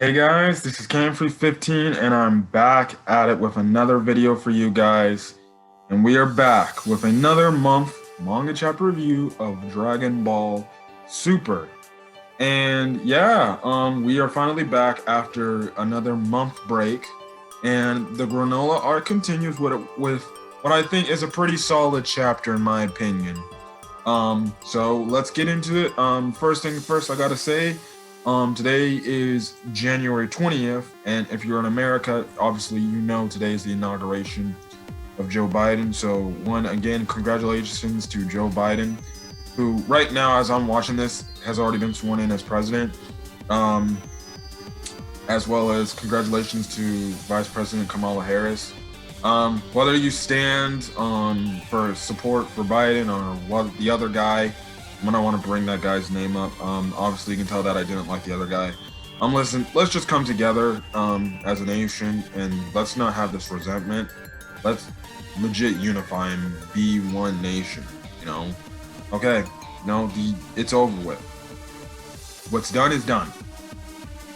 Hey guys, this is Camfrey15 and I'm back at it with another video for you guys. And we are back with another month manga chapter review of Dragon Ball Super. And yeah, we are finally back after another month break. And the Granola arc continues with what I think is a pretty solid chapter in my opinion. So let's get into it. First thing first, I gotta say, today is January 20th, and if you're in America, obviously you know today is the inauguration of Joe Biden. So again, congratulations to Joe Biden, who right now, as I'm watching this, has already been sworn in as president. As well as congratulations to Vice President Kamala Harris. Whether you stand for support for Biden or what the other guy, I don't want to bring that guy's name up. Obviously, you can tell that I didn't like the other guy. Listen, let's just come together as a nation and let's not have this resentment. Let's legit unify and be one nation, you know? Okay, no, it's over with. What's done is done.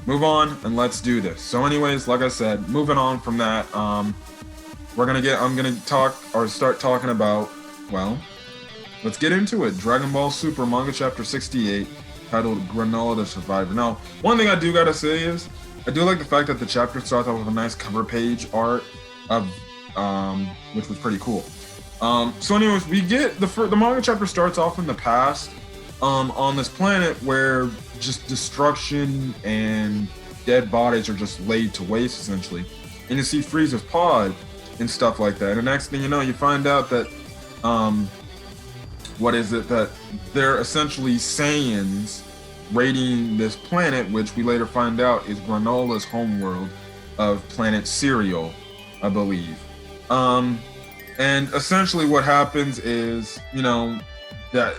Move on and let's do this. So anyways, like I said, moving on from that, I'm gonna start talking about, well, let's get into it. Dragon Ball Super Manga Chapter 68, titled Granola the Survivor. Now, one thing I do gotta say is, I do like the fact that the chapter starts off with a nice cover page art of, which was pretty cool. So anyways, we get, the manga chapter starts off in the past, on this planet where just destruction and dead bodies are just laid to waste, essentially. And you see Frieza's pod and stuff like that. And the next thing you know, you find out that, that they're essentially Saiyans raiding this planet, which we later find out is Granola's homeworld of planet Cereal, I believe. And essentially what happens is, they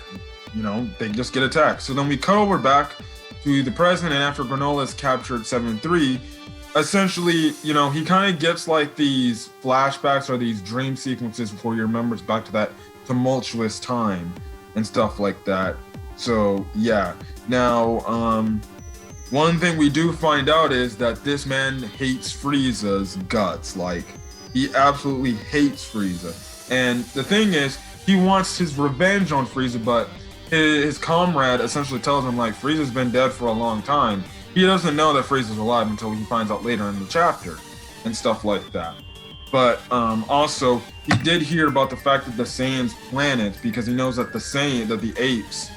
just get attacked. So then we cut over back to the present, and after Granola is captured 7-3, essentially, he kind of gets like these flashbacks or these dream sequences before he remembers back to that tumultuous time and stuff like that. So yeah. Now, one thing we do find out is that this man hates Frieza's guts. Like, he absolutely hates Frieza. And the thing is, he wants his revenge on Frieza, but his comrade essentially tells him, like, Frieza's been dead for a long time. He doesn't know that Frieza's alive until he finds out later in the chapter and stuff like that. But also, he did hear about the fact that the Saiyans' planet, because he knows that the apes,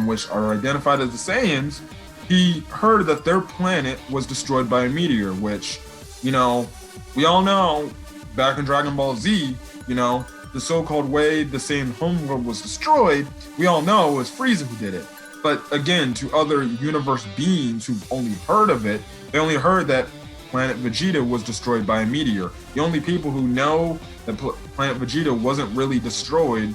which are identified as the Saiyans, he heard that their planet was destroyed by a meteor, which, we all know, back in Dragon Ball Z, the so-called way the Saiyan homeworld was destroyed, we all know it was Frieza who did it. But again, to other universe beings who've only heard of it, they only heard that planet Vegeta was destroyed by a meteor. The only people who know that planet Vegeta wasn't really destroyed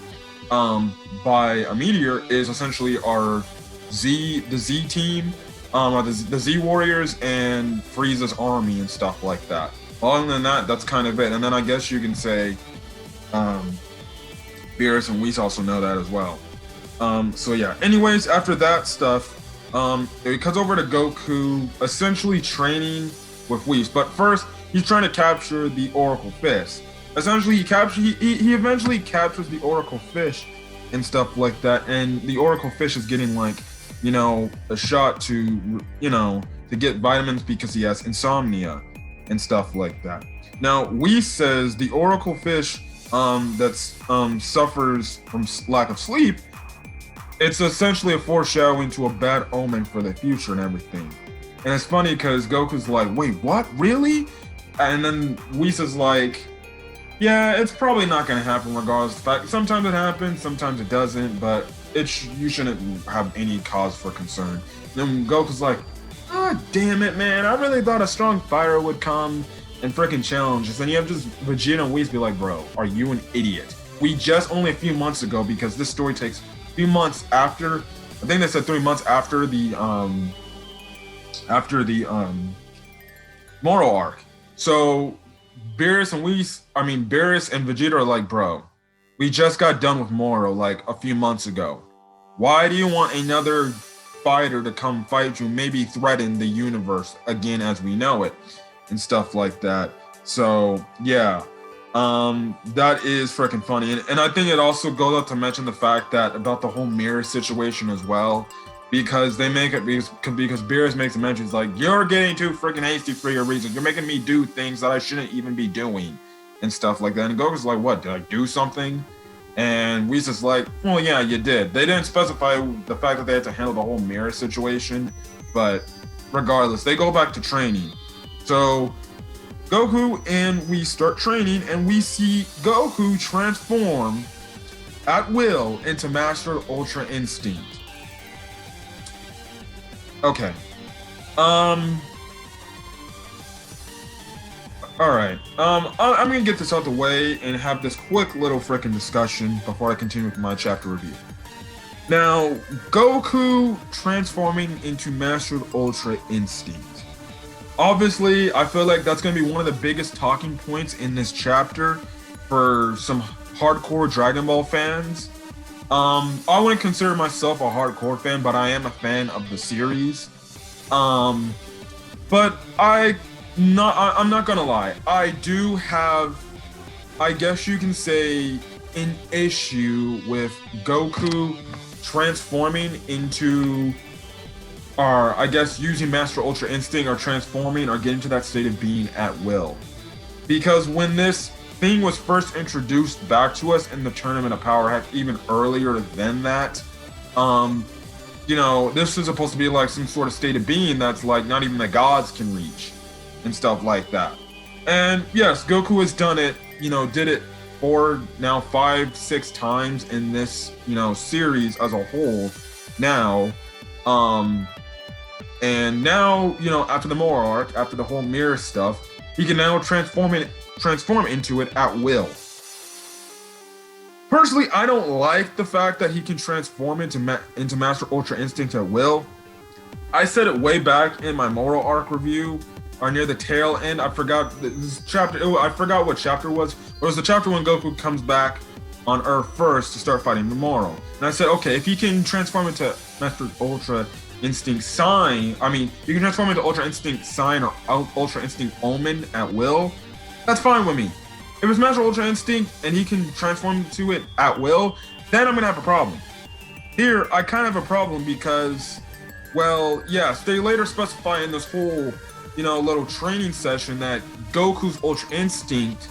by a meteor is essentially the Z team, or the Z Warriors and Frieza's army and stuff like that. Other than that, that's kind of it. And then I guess you can say Beerus and Whis also know that as well. So yeah. Anyways, after that stuff, it cuts over to Goku essentially training with Whis. But first, he's trying to capture the Oracle Fish. Essentially, he eventually captures the Oracle Fish and stuff like that. And the Oracle Fish is getting like, a shot to get vitamins because he has insomnia and stuff like that. Now, Whis says the Oracle Fish suffers from lack of sleep. It's essentially a foreshadowing to a bad omen for the future and everything. And it's funny because Goku's like, wait, what? Really? And then Whis is like, yeah, it's probably not going to happen regardless of the fact. Sometimes it happens, sometimes it doesn't, but you shouldn't have any cause for concern. And then Goku's like, ah, damn it, man. I really thought a strong fighter would come and freaking challenge us. And you have just Vegeta and Whis be like, bro, are you an idiot? We just only a few months ago, because this story takes a few months after, I think they said 3 months after the Moro arc. So Beerus and Vegeta are like, bro, we just got done with Moro like a few months ago. Why do you want another fighter to come fight you, maybe threaten the universe again as we know it and stuff like that. So yeah, that is freaking funny. And I think it also goes up to mention the fact that about the whole mirror situation as well, because they make it because Beerus makes a mention, it's like, you're getting too freaking hasty for your reasons. You're making me do things that I shouldn't even be doing and stuff like that. And Goku's like, what, did I do something? And Whis is like, well, yeah, you did. They didn't specify the fact that they had to handle the whole mirror situation, but regardless, they go back to training. So Goku and Whis start training, and we see Goku transform at will into Master Ultra Instinct. Okay. All right. I'm gonna get this out the way and have this quick little freaking discussion before I continue with my chapter review. Now, Goku transforming into Master Ultra Instinct. Obviously, I feel like that's gonna be one of the biggest talking points in this chapter for some hardcore Dragon Ball fans. I wouldn't consider myself a hardcore fan, but I am a fan of the series. But I'm not gonna lie. I do have, I guess you can say, an issue with Goku transforming into, or I guess using Master Ultra Instinct or transforming or getting to that state of being at will. Because when this thing was first introduced back to us in the Tournament of Power, heck, even earlier than that, you know, this is supposed to be like some sort of state of being that's like not even the gods can reach and stuff like that. And yes, Goku has done it, you know, did it for now 5-6 times in this, you know, series as a whole now. And now, you know, after the Moro arc, after the whole mirror stuff, he can now transform into it at will. Personally, I don't like the fact that he can transform into Master Ultra Instinct at will. I said it way back in my Moro arc review, or near the tail end. I forgot this chapter. I forgot what chapter it was. It was the chapter when Goku comes back on Earth first to start fighting the Moro. And I said, okay, if he can transform into Master Ultra Instinct Sign, I mean, you can transform into Ultra Instinct Sign or Ultra Instinct Omen at will, that's fine with me. If it's Master Ultra Instinct and he can transform to it at will, then I'm gonna have a problem. Here, I kind of have a problem because, well, yes, they later specify in this whole, you know, little training session that Goku's Ultra Instinct,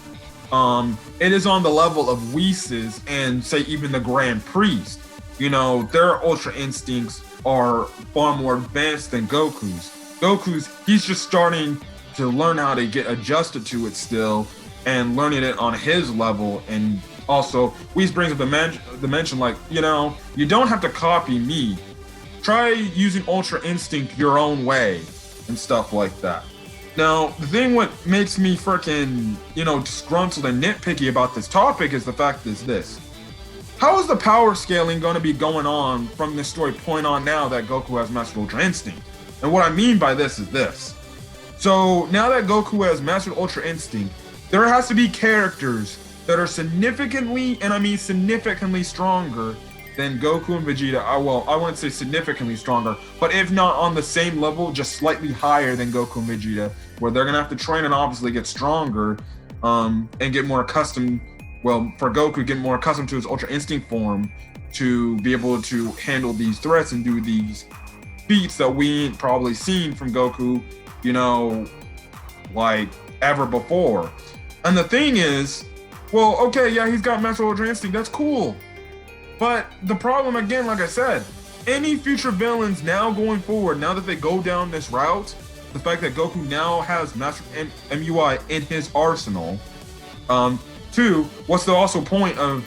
it is on the level of Whis's and say even the Grand Priest. You know, their Ultra Instincts are far more advanced than Goku's. He's just starting to learn how to get adjusted to it still and learning it on his level. And also, Whis brings up the mention like, you know, you don't have to copy me. Try using Ultra Instinct your own way and stuff like that. Now, the thing what makes me freaking, you know, disgruntled and nitpicky about this topic is the fact is this. How is the power scaling going to be going on from this story point on now that Goku has Master Ultra Instinct? And what I mean by this is this. So now that Goku has Master Ultra Instinct, there has to be characters that are significantly, and I mean significantly stronger than Goku and Vegeta. Well, I wouldn't say significantly stronger, but if not on the same level, just slightly higher than Goku and Vegeta, where they're going to have to train and obviously get stronger and get more accustomed. Well, for Goku, get more accustomed to his Ultra Instinct form to be able to handle these threats and do these feats that we ain't probably seen from Goku, you know, like ever before. And the thing is, well, okay, yeah, he's got Master Ultra Instinct, that's cool. But the problem, again, like I said, any future villains now going forward, now that they go down this route, the fact that Goku now has Master MUI in his arsenal, two, what's the also point of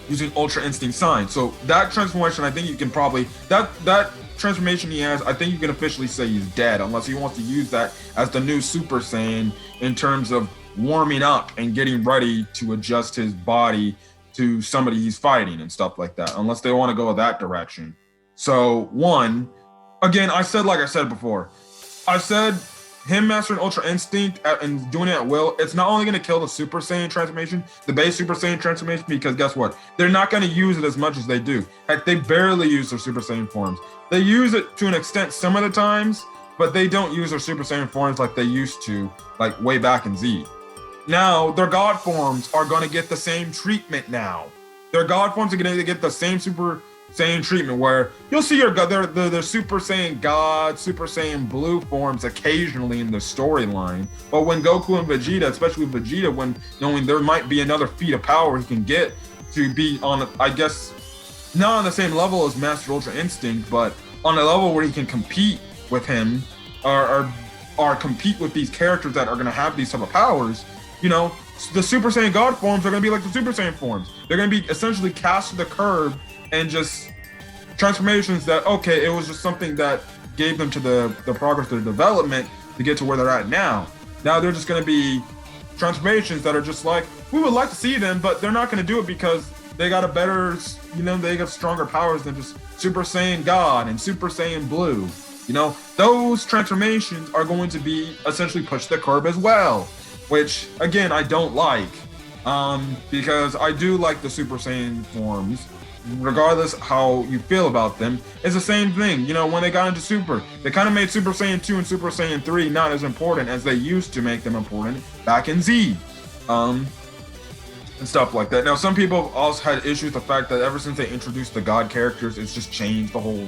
using Ultra Instinct Sign? So that transformation, I think you can probably, that transformation he has, I think you can officially say he's dead, unless he wants to use that as the new Super Saiyan in terms of warming up and getting ready to adjust his body to somebody he's fighting and stuff like that, unless they want to go that direction. So one, again, I said, like I said before, I said him mastering Ultra Instinct and doing it at will, it's not only going to kill the Super Saiyan transformation, the base Super Saiyan transformation, because guess what? They're not going to use it as much as they do. Heck, they barely use their Super Saiyan forms. They use it to an extent some of the times, but they don't use their Super Saiyan forms like they used to, like way back in Z. Now, their God forms are going to get the same treatment now. Their God forms are going to get the same Super Saiyan treatment where you'll see their Super Saiyan God, Super Saiyan Blue forms occasionally in the storyline. But when Goku and Vegeta, especially with Vegeta, when knowing there might be another feat of power he can get to be on, I guess, not on the same level as Master Ultra Instinct, but on a level where he can compete with him or compete with these characters that are going to have these type of powers, you know, the Super Saiyan God forms are going to be like the Super Saiyan forms. They're going to be essentially cast to the curb and just transformations that, okay, it was just something that gave them to the progress of their development to get to where they're at now. Now they're just going to be transformations that are just like, we would like to see them, but they're not going to do it because they got a better, you know, they got stronger powers than just Super Saiyan God and Super Saiyan Blue. You know, those transformations are going to be essentially pushed to the curb as well, which again, I don't like, because I do like the Super Saiyan forms. Regardless how you feel about them, it's the same thing. You know, when they got into Super, they kind of made Super Saiyan 2 and Super Saiyan 3 not as important as they used to make them important back in Z, and stuff like that. Now, some people also had issues with the fact that ever since they introduced the God characters, it's just changed the whole,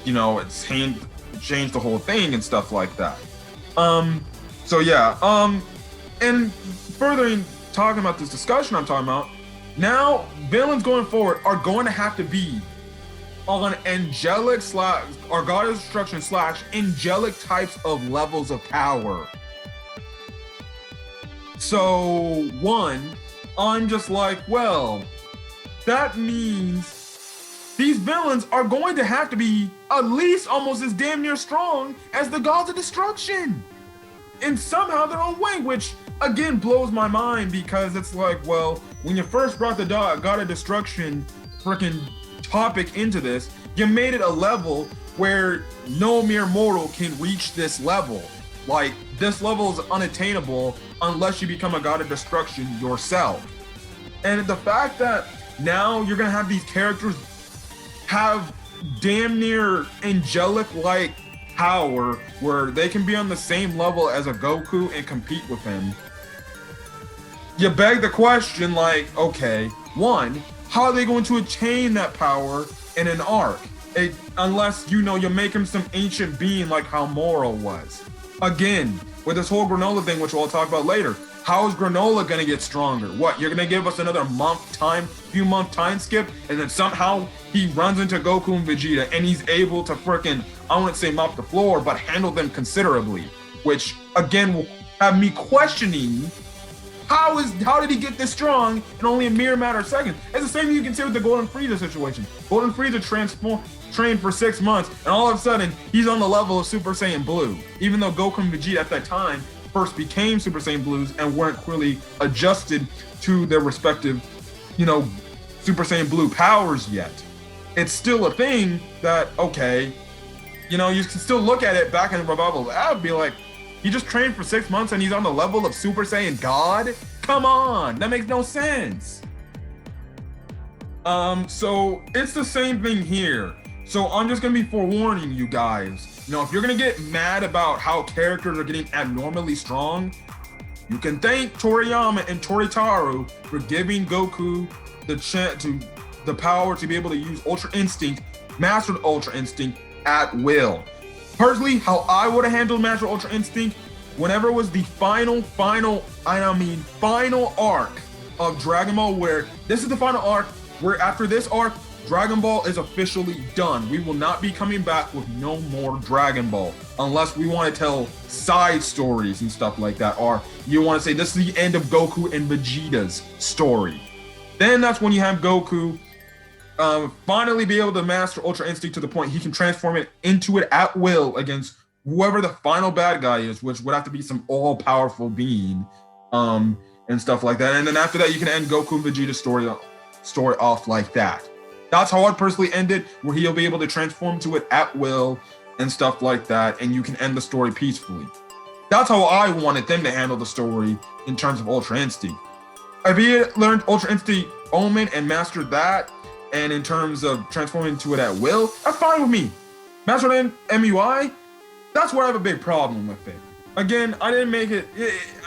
you know, it's changed the whole thing and stuff like that. So yeah, and furthering talking about this discussion I'm talking about, now, villains going forward are going to have to be on angelic / or God of Destruction / angelic types of levels of power. So, one, I'm just like, well, that means these villains are going to have to be at least almost as damn near strong as the Gods of Destruction. And somehow their own way, which again blows my mind because it's like, well, when you first brought the God of Destruction freaking topic into this, you made it a level where no mere mortal can reach this level. Like, this level is unattainable unless you become a God of Destruction yourself. And the fact that now you're gonna have these characters have damn near angelic-like power where they can be on the same level as a Goku and compete with him, you beg the question, like, okay, one, how are they going to attain that power in an arc? Unless, you know, you make him some ancient being like how Moro was. Again, with this whole Granola thing, which we'll talk about later, how is Granola gonna get stronger? What, you're gonna give us another few month time skip, and then somehow he runs into Goku and Vegeta and he's able to freaking, I wouldn't say mop the floor, but handle them considerably, which again will have me questioning how did he get this strong in only a mere matter of seconds? It's the same thing you can say with the Golden Frieza situation. Golden Frieza trained for 6 months, and all of a sudden he's on the level of Super Saiyan Blue, even though Goku and Vegeta at that time first became Super Saiyan Blues and weren't clearly adjusted to their respective, you know, Super Saiyan Blue powers yet. It's still a thing that, okay, you know, you can still look at it back in the Revival Lab, be like, he just trained for 6 months and he's on the level of Super Saiyan God? Come on, that makes no sense. So it's the same thing here. So I'm just gonna be forewarning you guys. You know, if you're gonna get mad about how characters are getting abnormally strong, you can thank Toriyama and Toritaro for giving Goku the power to be able to use Ultra Instinct, Mastered Ultra Instinct at will. Personally, how I would have handled Master Ultra Instinct, whenever it was the final arc of Dragon Ball, where this is the final arc, where after this arc, Dragon Ball is officially done. We will not be coming back with no more Dragon Ball, unless we want to tell side stories and stuff like that, or you want to say this is the end of Goku and Vegeta's story. Then that's when you have Goku finally be able to master Ultra Instinct to the point he can transform it into it at will against whoever the final bad guy is, which would have to be some all-powerful being, and stuff like that. And then after that, you can end Goku and Vegeta's story off like that. That's how I'd personally end it, where he'll be able to transform to it at will and stuff like that, and you can end the story peacefully. That's how I wanted them to handle the story in terms of Ultra Instinct. If he had learned Ultra Instinct Omen and mastered that, and in terms of transforming into it at will, that's fine with me. Mastered MUI, that's where I have a big problem with it. Again, I didn't make it,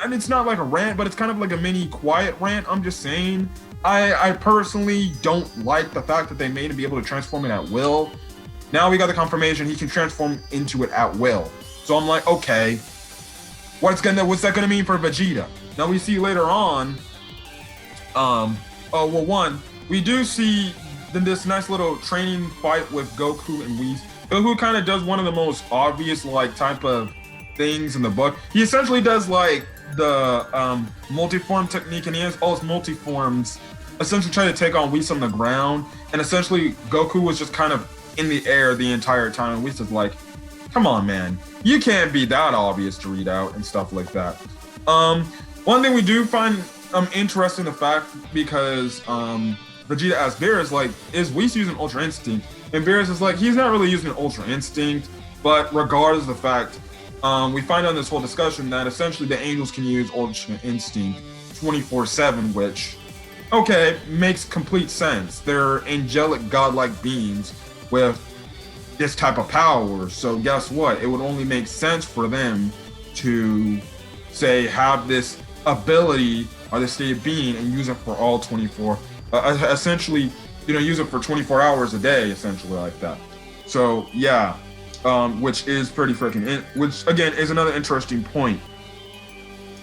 and it's not like a rant, but it's kind of like a mini quiet rant. I'm just saying, I personally don't like the fact that they made him be able to transform it at will. Now we got the confirmation he can transform into it at will. So I'm like, okay, what's that gonna mean for Vegeta? Now we see later on, we do see this nice little training fight with Goku and Whis. Goku kind of does one of the most obvious type of things in the book. He essentially does the multi-form technique, and he has all his multi-forms essentially try to take on Whis on the ground, and essentially Goku was just kind of in the air the entire time, and Whis is like, come on man, you can't be that obvious to read out and stuff like that. One thing we do find interesting, the fact, because Vegeta asks Beerus, is Whis using Ultra Instinct? And Beerus is like, he's not really using Ultra Instinct, but regardless of the fact, we find out in this whole discussion that essentially the angels can use Ultra Instinct 24/7, which, okay, makes complete sense. They're angelic, godlike beings with this type of power. So guess what? It would only make sense for them to, say, have this ability or this state of being and use it for all 24, essentially, use it for 24 hours a day, essentially like that. So yeah, which is pretty freaking, which again is another interesting point.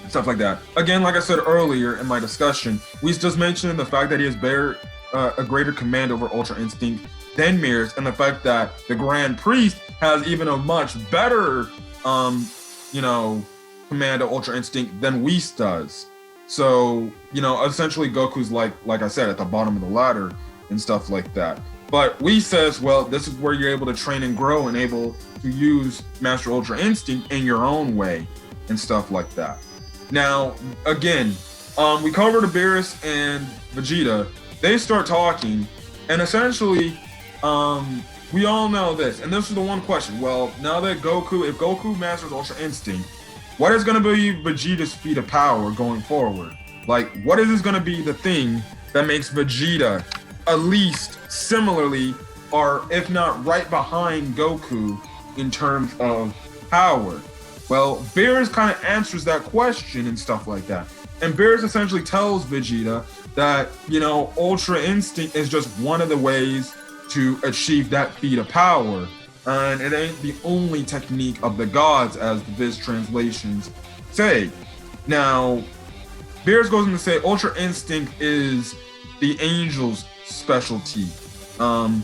Stuff like that. Again, like I said earlier in my discussion, we just mentioned the fact that he has a greater command over Ultra Instinct than Mirrors, and the fact that the Grand Priest has even a much better, command of Ultra Instinct than Whis does. So, essentially Goku's like I said, at the bottom of the ladder and stuff like that. But Whis says, well, this is where you're able to train and grow and able to use Master Ultra Instinct in your own way and stuff like that. Now, again, we covered Beerus and Vegeta. They start talking, and essentially, we all know this, and this is the one question. Well, now that if Goku masters Ultra Instinct, what is going to be Vegeta's feat of power going forward? What is going to be the thing that makes Vegeta at least similarly, or if not right behind Goku in terms of power? Well, Beerus kind of answers that question and stuff like that. And Beerus essentially tells Vegeta that, Ultra Instinct is just one of the ways to achieve that feat of power. And it ain't the only technique of the gods, as the Viz translations say. Now, Beerus goes on to say Ultra Instinct is the angel's specialty, and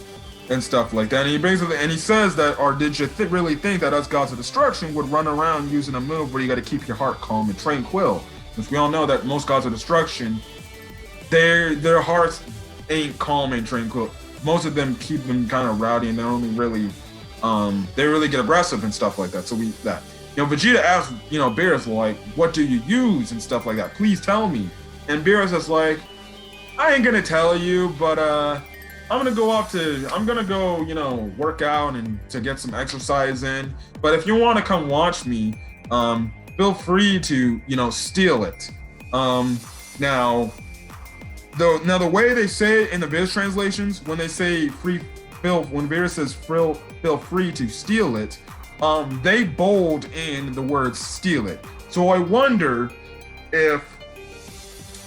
stuff like that. And he brings up, and he says that, or did you really think that us gods of destruction would run around using a move where you got to keep your heart calm and tranquil? Because we all know that most gods of destruction, their hearts ain't calm and tranquil. Most of them keep them kind of rowdy, and they're only really they really get aggressive and stuff like that. So Vegeta asks, Beerus, what do you use and stuff like that? Please tell me. And Beerus is like, I ain't gonna tell you, but I'm gonna go, work out and to get some exercise in. But if you want to come watch me, feel free to, steal it. Now the way they say it in the Viz translations, when they say when Beerus says feel free to steal it, they bold in the word steal it. So I wonder if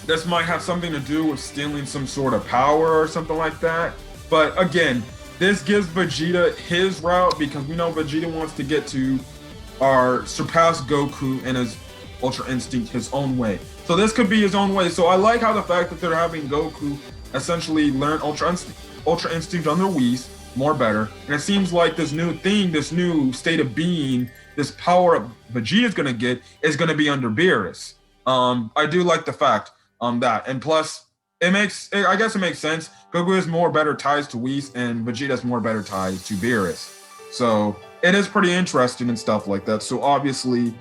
this might have something to do with stealing some sort of power or something like that. But again, this gives Vegeta his route, because we know Vegeta wants to get to surpass Goku and his Ultra Instinct his own way. So this could be his own way. So I like how the fact that they're having Goku essentially learn Ultra Instinct under Whis more better. And it seems like this new thing, this new state of being, this power Vegeta's gonna get is gonna be under Beerus. I do like the fact that, and plus I guess it makes sense. Goku has more better ties to Whis, and Vegeta has more better ties to Beerus. So it is pretty interesting and stuff like that. So obviously,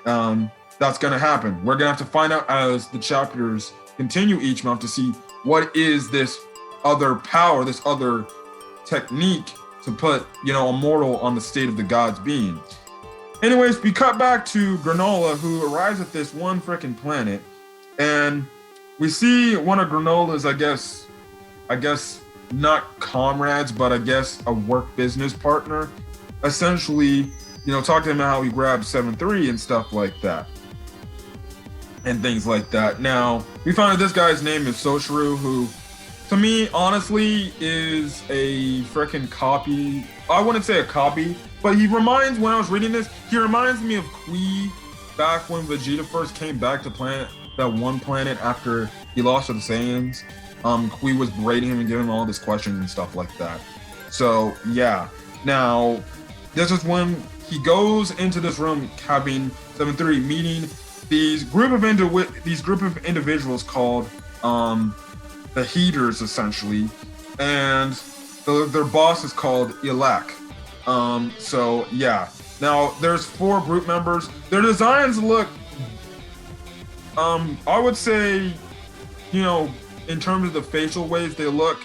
that's gonna happen. We're gonna have to find out as the chapters continue each month to see what is this other power, this other technique to put, a mortal on the state of the gods being. Anyways, we cut back to Granola, who arrives at this one freaking planet, and we see one of Granola's, I guess not comrades, but I guess a work business partner, essentially, talking about how he grabbed 7-3 and stuff like that. And things like that. Now, we found out this guy's name is Soshiro, who, to me, honestly, is a freaking copy. I wouldn't say a copy, but when I was reading this, he reminds me of Kui back when Vegeta first came back to that one planet after he lost to the Saiyans. Kui was berating him and giving him all these questions and stuff like that. So, yeah. Now, this is when he goes into this room having 7-3, meeting these group of individuals called the Heaters, essentially, and their boss is called Ilak. So yeah. Now there's 4 group members. Their designs look, I would say, in terms of the facial ways, they look,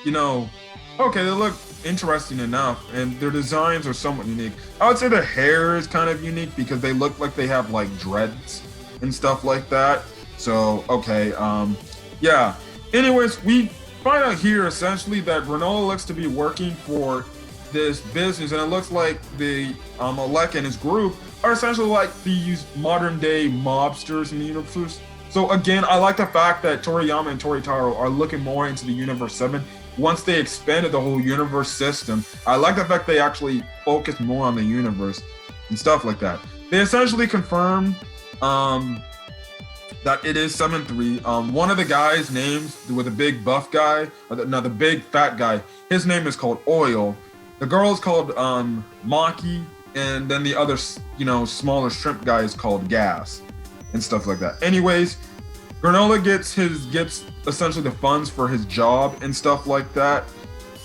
okay, they look interesting enough, and their designs are somewhat unique. I would say the hair is kind of unique because they look like they have like dreads and stuff like that. So okay, yeah. Anyways, we find out here essentially that Granola looks to be working for this business, and it looks like the Alec and his group are essentially like these modern day mobsters in the universe. So again, I like the fact that Toriyama and Toritaro are looking more into the Universe 7. Once they expanded the whole universe system, I like the fact they actually focus more on the universe and stuff like that. They essentially confirmed that it is 7-3. One of the guys' names, with the big buff guy, the big fat guy, his name is called Oil. The girl is called Maki, and then the other, smaller shrimp guy is called Gas, and stuff like that. Anyways, Granola gets essentially the funds for his job and stuff like that.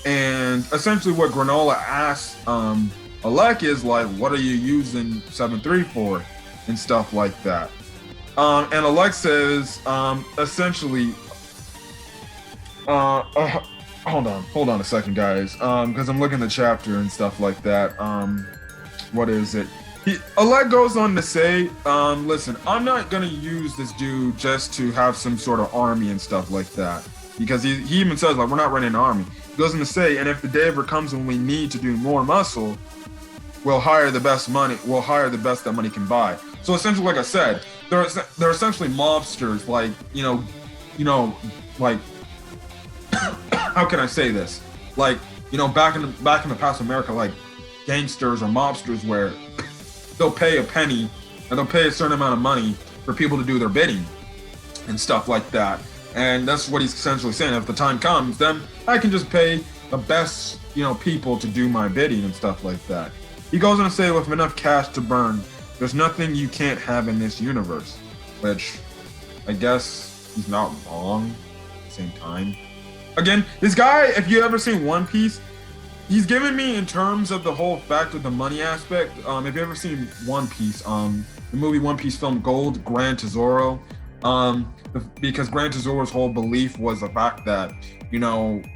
And essentially what Granola asks Alec is like, what are you using 7-3 for? And stuff like that. And Alec says, essentially, hold on a second, guys, because I'm looking at the chapter and stuff like that. What is it? Alec goes on to say, listen, I'm not going to use this dude just to have some sort of army and stuff like that. Because he even says, like, we're not running an army. He goes on to say, and if the day ever comes when we need to do more muscle, we'll hire the best that money can buy. So essentially, like I said, they're essentially mobsters, like, like, how can I say this? Like, back in the past America, like, gangsters or mobsters where they'll pay a penny and they'll pay a certain amount of money for people to do their bidding and stuff like that. And that's what he's essentially saying. If the time comes, then I can just pay the best, people to do my bidding and stuff like that. He goes on to say, with enough cash to burn, there's nothing you can't have in this universe. Which, I guess he's not wrong at the same time. Again, this guy, if you ever seen One Piece, he's given me, in terms of the whole fact of the money aspect, if you ever seen One Piece, the movie One Piece film Gold, Gran Tesoro, because Gran Tesoro's whole belief was the fact that,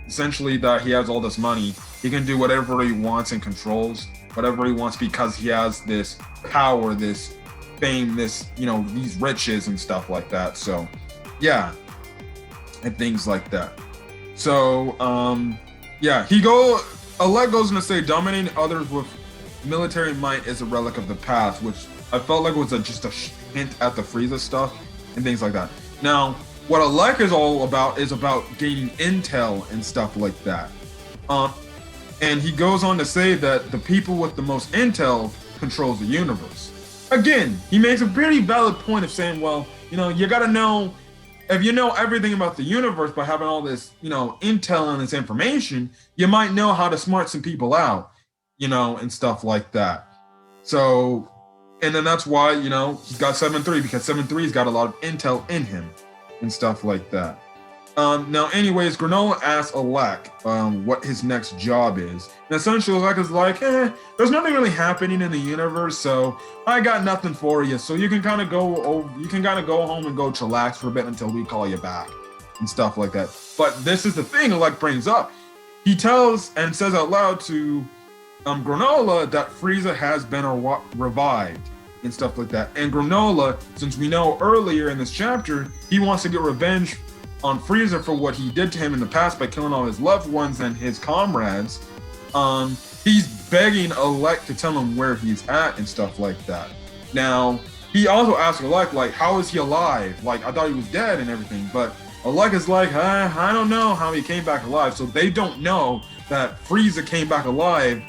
essentially that he has all this money, he can do whatever he wants and controls whatever he wants because he has this power, this fame, this, these riches and stuff like that. So, yeah, and things like that. So, yeah, Alec goes on to say, dominating others with military might is a relic of the past, which I felt like was just a hint at the Frieza stuff and things like that. Now, what Alec is all about is about gaining intel and stuff like that. And he goes on to say that the people with the most intel controls the universe. Again, he makes a pretty valid point of saying, well, you gotta know, if you know everything about the universe by having all this, intel and this information, you might know how to smart some people out, and stuff like that. So, and then that's why, he's got 7-3, because 7-3's got a lot of intel in him and stuff like that. Now, anyways, Granola asks Alec what his next job is. And essentially, Alec is like, there's nothing really happening in the universe, so I got nothing for you. So you can kind of go home and go chillax for a bit until we call you back and stuff like that. But this is the thing Alec brings up. He tells and says out loud to Granola that Frieza has been revived and stuff like that. And Granola, since we know earlier in this chapter, he wants to get revenge on Frieza for what he did to him in the past by killing all his loved ones and his comrades. He's begging Alec to tell him where he's at and stuff like that. Now, he also asks Alec, like, how is he alive? Like, I thought he was dead and everything. But Alec is like, I don't know how he came back alive. So they don't know that Frieza came back alive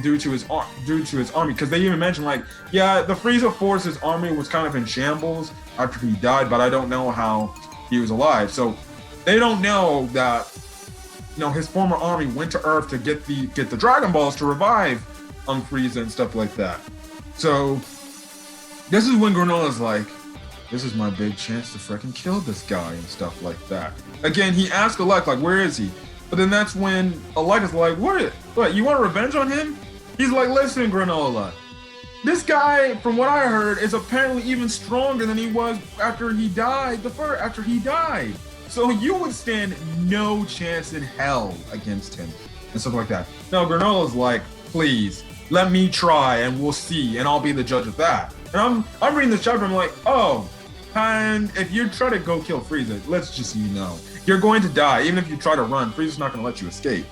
due to his army, because they even mentioned, like, yeah, the Frieza Force's army was kind of in shambles after he died, but I don't know how he was alive. So they don't know that, you know, his former army went to Earth to get the Dragon Balls to revive Frieza and stuff like that. So this is when Granola's like, this is my big chance to freaking kill this guy and stuff like that. Again, he asks Alec, like, where is he? But then that's when Alec is like, what, you want revenge on him? He's like, listen, Granola, this guy, from what I heard, is apparently even stronger than he was after he died, So you would stand no chance in hell against him and stuff like that. Now, Granola's like, please, let me try and we'll see, and I'll be the judge of that. And I'm reading this chapter, I'm like, oh, and if you try to go kill Frieza, let's just, you know, you're going to die. Even if you try to run, Frieza's not going to let you escape.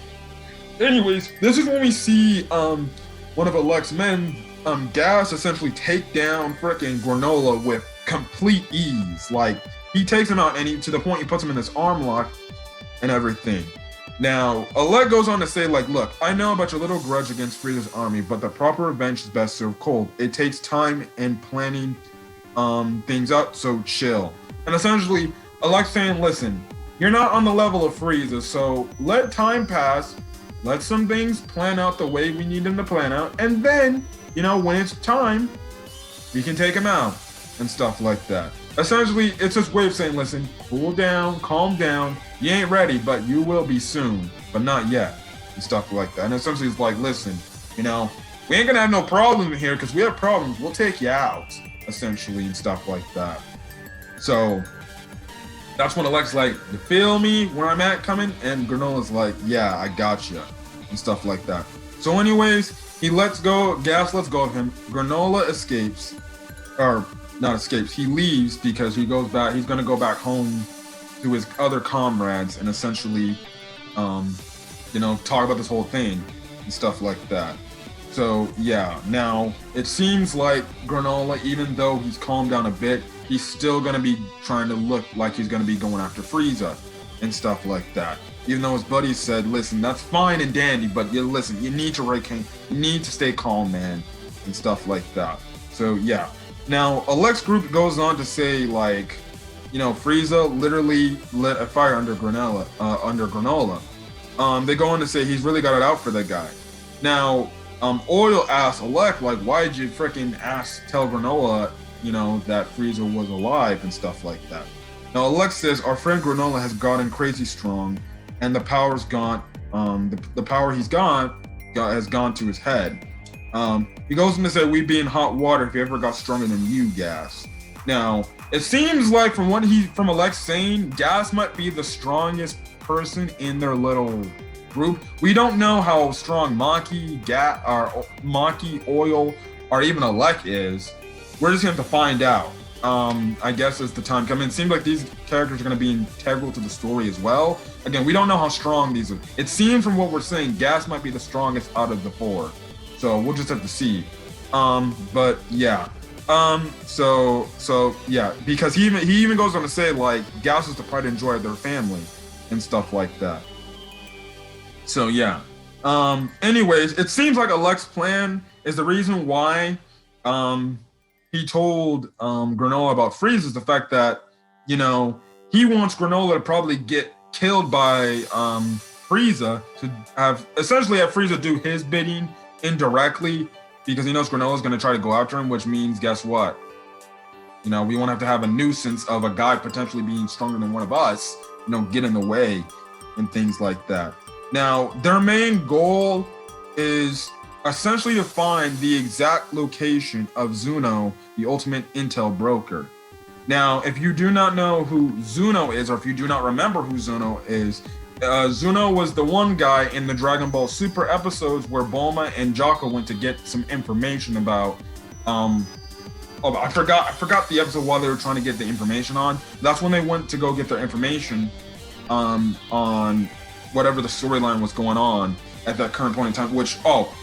Anyways, this is when we see one of Alec's men, Gas, essentially take down frickin' Granola with complete ease. Like, he takes him out, and to the point he puts him in this arm lock and everything. Now, Alec goes on to say, like, look, I know about your little grudge against Frieza's army, but the proper revenge is best served cold. It takes time and planning things out, so chill. And essentially, Alec's saying, listen, you're not on the level of Frieza, so let time pass, let some things plan out the way we need them to plan out, and then, you know, when it's time, we can take him out and stuff like that. Essentially, it's his way of saying, listen, cool down, calm down, you ain't ready, but you will be soon, but not yet, and stuff like that. And essentially, it's like, listen, you know, we ain't gonna have no problem here, because we have problems, we'll take you out, essentially, and stuff like that. So that's when Alec's like, you feel me where I'm at coming? And Granola's like, yeah, I gotcha, and stuff like that. So anyways, he lets go, Gas lets go of him. Granola escapes, or not escapes, he leaves because he goes back, he's gonna go back home to his other comrades and essentially, you know, talk about this whole thing and stuff like that. So yeah, now it seems like Granola, even though he's calmed down a bit, he's still gonna be trying to look like he's gonna be going after Frieza and stuff like that. Even though his buddies said, listen, that's fine and dandy, but you listen, you need to stay calm, man, and stuff like that. So yeah. Now, Alec's group goes on to say, like, you know, Frieza literally lit a fire under Granola. They go on to say he's really got it out for that guy. Now, Oil asks Alec, like, why did you freaking tell Granola, you know, that Frieza was alive and stuff like that? Now, Alec says, our friend Granola has gotten crazy strong, and the power's gone, the power he's got has gone to his head. He goes on to say, we'd be in hot water if he ever got stronger than you, Gas. Now, it seems like from Alec's saying, Gas might be the strongest person in their little group. We don't know how strong Maki, Oil, or even Alec is. We're just going to find out, I guess, as the time comes. It seems like these characters are going to be integral to the story as well. Again, we don't know how strong these are. It seems from what we're saying, Gas might be the strongest out of the four. So we'll just have to see. But yeah. So yeah, because he even goes on to say, like, Gas is the pride and joy of their family and stuff like that. So yeah. Anyways, it seems like Alec's plan is the reason why he told Granola about Frieza, is the fact that, you know, he wants Granola to probably get killed by Frieza to have Frieza do his bidding indirectly, because he knows Granola's going to try to go after him, which means, guess what? You know, we won't have to have a nuisance of a guy potentially being stronger than one of us, you know, get in the way and things like that. Now, their main goal is essentially to find the exact location of Zuno, the ultimate intel broker. Now, if you do not know who Zuno is, or if you do not remember who Zuno is, Zuno was the one guy in the Dragon Ball Super episodes where Bulma and Jocko went to get some information about. I forgot the episode while they were trying to get the information on. That's when they went to go get their information on whatever the storyline was going on at that current point in time. Which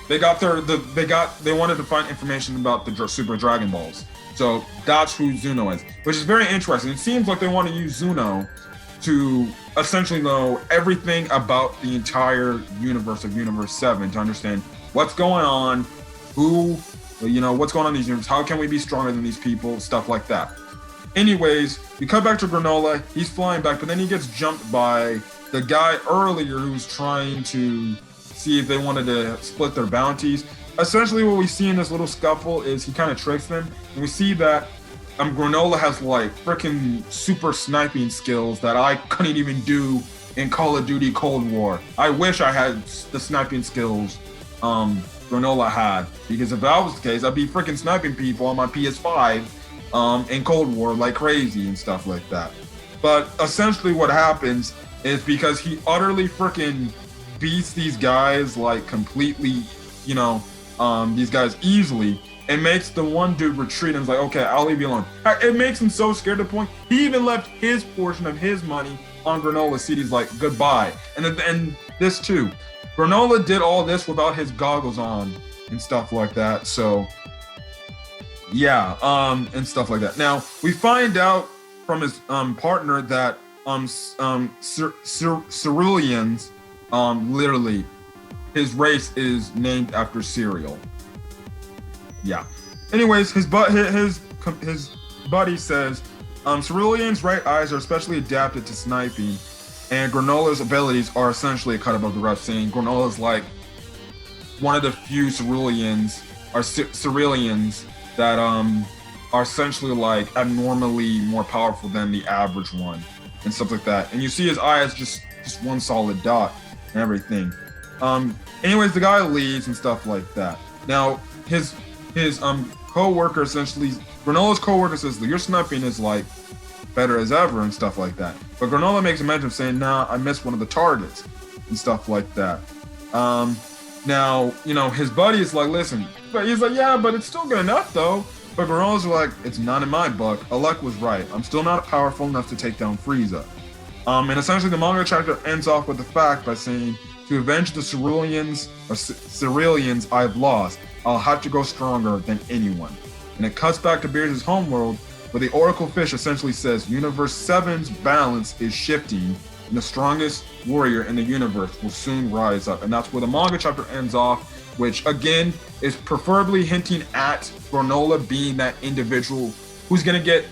they wanted to find information about the Super Dragon Balls. So that's who Zuno is, which is very interesting. It seems like they want to use Zuno to essentially know everything about the entire universe of Universe 7 to understand what's going on, what's going on in these universes, how can we be stronger than these people, stuff like that. Anyways, we cut back to Granola. He's flying back, but then he gets jumped by the guy earlier who's trying to see if they wanted to split their bounties. Essentially, what we see in this little scuffle is he kind of tricks them, and we see that Granola has like freaking super sniping skills that I couldn't even do in Call of Duty Cold War. I wish I had the sniping skills Granola had, because if that was the case, I'd be freaking sniping people on my PS5 in Cold War like crazy and stuff like that. But essentially what happens is because he utterly freaking beats these guys like completely, these guys easily, it makes the one dude retreat and is like, okay, I'll leave you alone. It makes him so scared to the point he even left his portion of his money on Granola's seat. He's like, goodbye. And this too, Granola did all this without his goggles on and stuff like that. So yeah, and stuff like that. Now we find out from his partner that Ceruleans, literally his race is named after cereal. Yeah. Anyways, his buddy says, Cerulean's right eyes are especially adapted to sniping, and Granola's abilities are essentially a cut above the rest, saying Granola's like one of the few Ceruleans that are essentially like abnormally more powerful than the average one and stuff like that. And you see his eye is just one solid dot and everything. Anyways, the guy leaves and stuff like that. Now his co-worker, essentially Granola's co-worker, says your sniping is like better as ever and stuff like that. But Granola makes a mention of saying, nah, I missed one of the targets and stuff like that. Now, his buddy is like, listen, but he's like, yeah, but it's still good enough though. But Granola's like, it's not in my book. Alec was right. I'm still not powerful enough to take down Frieza. And essentially the manga chapter ends off with the fact by saying, to avenge the Ceruleans I've lost, I'll have to go stronger than anyone. And it cuts back to Beerus' homeworld, where the Oracle Fish essentially says Universe 7's balance is shifting, and the strongest warrior in the universe will soon rise up. And that's where the manga chapter ends off, which again is preferably hinting at Granola being that individual who's gonna get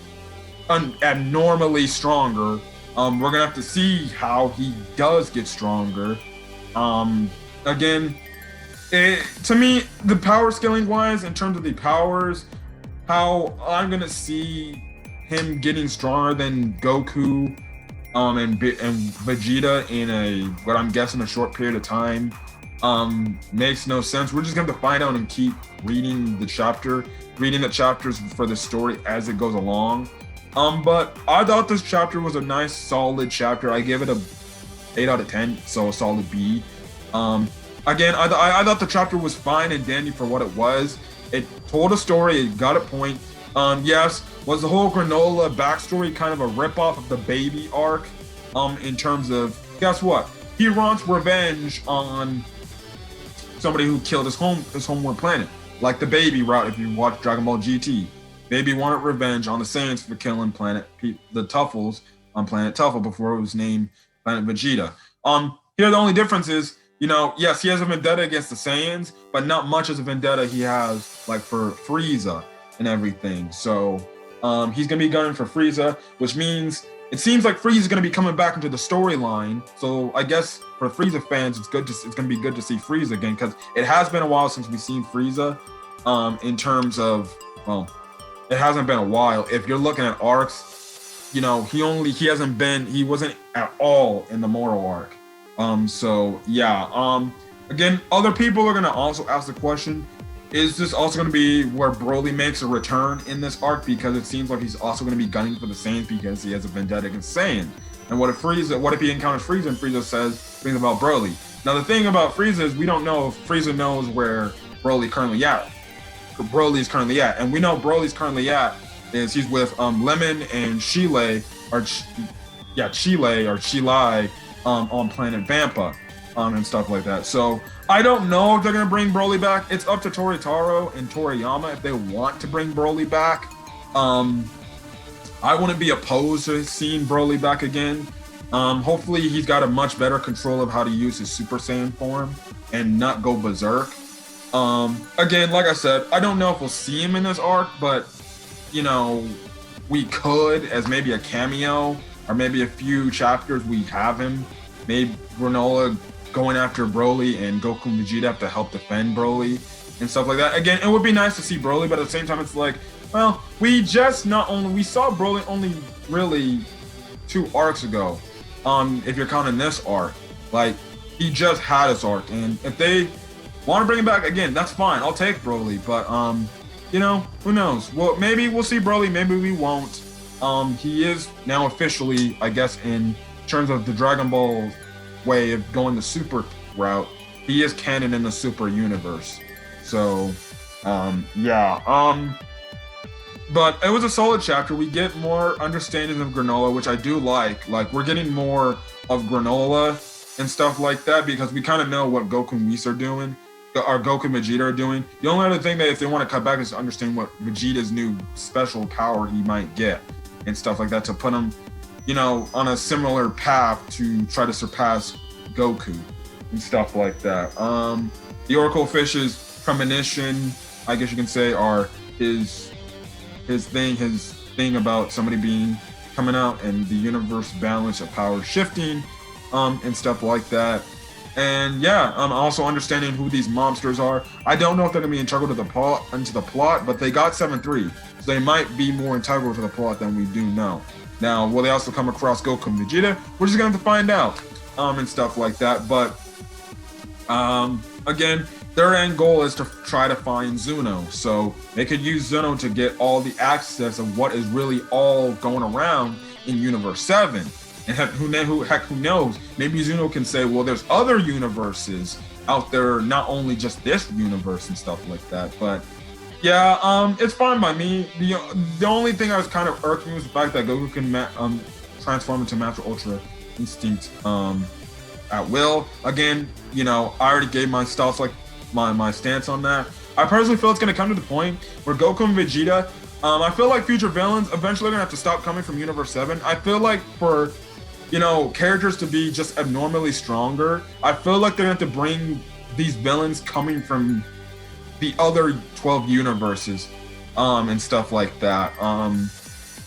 abnormally stronger. We're gonna have to see how he does get stronger. Again, to me, the power scaling wise, in terms of the powers, how I'm gonna see him getting stronger than Goku and Vegeta in what I'm guessing a short period of time makes no sense. We're just gonna have to find out and keep reading the chapters for the story as it goes along. But I thought this chapter was a nice solid chapter. I give it a 8 out of 10, so a solid B. Again, I thought the chapter was fine and dandy for what it was. It told a story, it got a point. Yes, was the whole Granola backstory kind of a ripoff of the baby arc? In terms of, guess what? He wants revenge on somebody who killed his homeworld planet. Like the baby route, if you watch Dragon Ball GT. Baby wanted revenge on the Saiyans for killing the Tuffles on planet Tuffle before it was named Planet Vegeta. Here the only difference is, yes, he has a vendetta against the Saiyans, but not much as a vendetta he has like for Frieza and everything. So he's gonna be gunning for Frieza, which means it seems like Frieza's gonna be coming back into the storyline. So I guess for Frieza fans, it's gonna be good to see Frieza again, because it has been a while since we've seen Frieza. In terms of, well, it hasn't been a while. If you're looking at arcs, he wasn't at all in the Moro arc. So yeah, again, other people are gonna also ask the question, is this also gonna be where Broly makes a return in this arc? Because it seems like he's also gonna be gunning for the Saiyans because he has a vendetta against Saiyan. And what if he encounters Frieza and Frieza says things about Broly? Now the thing about Frieza is we don't know if Frieza knows where Broly's currently at. And we know Broly's currently at is he's with Lemon and Chile on planet Vampa and stuff like that. So I don't know if they're gonna bring Broly back. It's up to Toritaro and Toriyama if they want to bring Broly back. I wouldn't be opposed to seeing Broly back again. Hopefully he's got a much better control of how to use his Super Saiyan form and not go berserk. Again, like I said, I don't know if we'll see him in this arc, but you know, we could as maybe a cameo or maybe a few chapters we have him. Maybe Granola going after Broly and Goku and Vegeta have to help defend Broly and stuff like that. Again, it would be nice to see Broly, but at the same time, it's like, well, we saw Broly only really 2 arcs ago. If you're counting this arc, like he just had his arc, and if they want to bring him back again, that's fine. I'll take Broly, but you know, who knows? Well, maybe we'll see Broly, maybe we won't. He is now officially, I guess, in terms of the Dragon Ball way of going the Super route, he is canon in the Super universe. So, yeah. But it was a solid chapter. We get more understanding of Granola, which I do like. Like, we're getting more of Granola and stuff like that because we kind of know what Goku and Whis are doing, or Goku and Vegeta are doing. The only other thing that if they want to cut back is to understand what Vegeta's new special power he might get and stuff like that to put him, you know, on a similar path to try to surpass Goku and stuff like that. The Oracle Fish's premonition, I guess you can say, are his thing about somebody coming out and the universe balance of power shifting, and stuff like that. And yeah, also understanding who these monsters are. I don't know if they're gonna be integral to the plot, but they got 7-3, so they might be more integral to the plot than we do know. Now, will they also come across Goku and Vegeta? We're just gonna have to find out, and stuff like that. But again, their end goal is to try to find Zuno, so they could use Zuno to get all the access of what is really all going around in Universe 7. And who knows? Maybe Zuno can say, well, there's other universes out there, not only just this universe and stuff like that. But yeah, it's fine by me. The only thing I was kind of irking was the fact that Goku can transform into Master Ultra Instinct at will. Again, you know, I already gave my stance on that. I personally feel it's going to come to the point where Goku and Vegeta, I feel like future villains eventually are going to have to stop coming from Universe 7. I feel like for, you know, characters to be just abnormally stronger, I feel like they're going to have to bring these villains coming from the other 12 universes and stuff like that.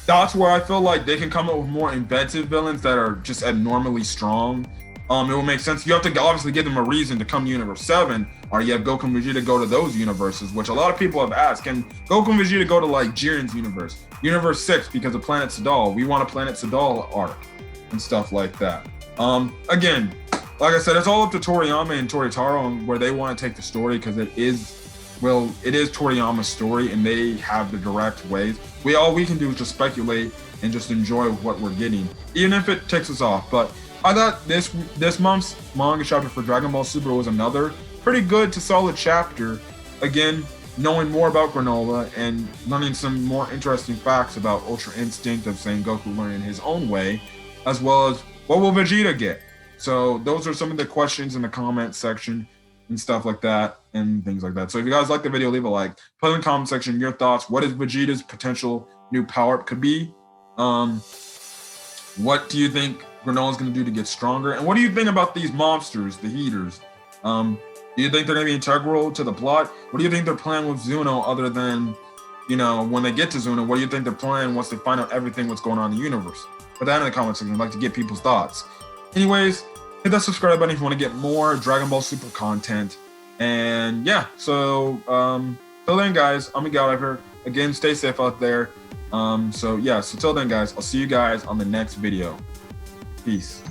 That's where I feel like they can come up with more inventive villains that are just abnormally strong. It will make sense. You have to obviously give them a reason to come to Universe 7, or you have Goku and Vegeta go to those universes, which a lot of people have asked. Can Goku and Vegeta go to like Jiren's universe? Universe 6 because of Planet Sadal. We want a Planet Sadal arc and stuff like that. Again, like I said, it's all up to Toriyama and Toritaro on where they want to take the story, because it is Toriyama's story and they have the direct ways. All we can do is just speculate and just enjoy what we're getting, even if it takes us off. But I thought this month's manga chapter for Dragon Ball Super was another pretty good to solid chapter. Again, knowing more about Granola and learning some more interesting facts about Ultra Instinct of saying Goku learning his own way, as well as what will Vegeta get. So those are some of the questions in the comment section and stuff like that and things like that. So if you guys like the video, leave a like. Put in the comment section your thoughts. What is Vegeta's potential new power-up could be? What do you think Granola's going to do to get stronger? And what do you think about these monsters, the Heaters? Do you think they're going to be integral to the plot? What do you think they're planning with Zuno, other than, you know, when they get to Zuno, what do you think they're planning once they find out everything what's going on in the universe? Put that in the comment section. I'd like to get people's thoughts. Anyways, hit that subscribe button if you want to get more Dragon Ball Super content. And yeah, so till then, guys, I'm Miguel out here. Again, stay safe out there. So till then, guys, I'll see you guys on the next video. Peace.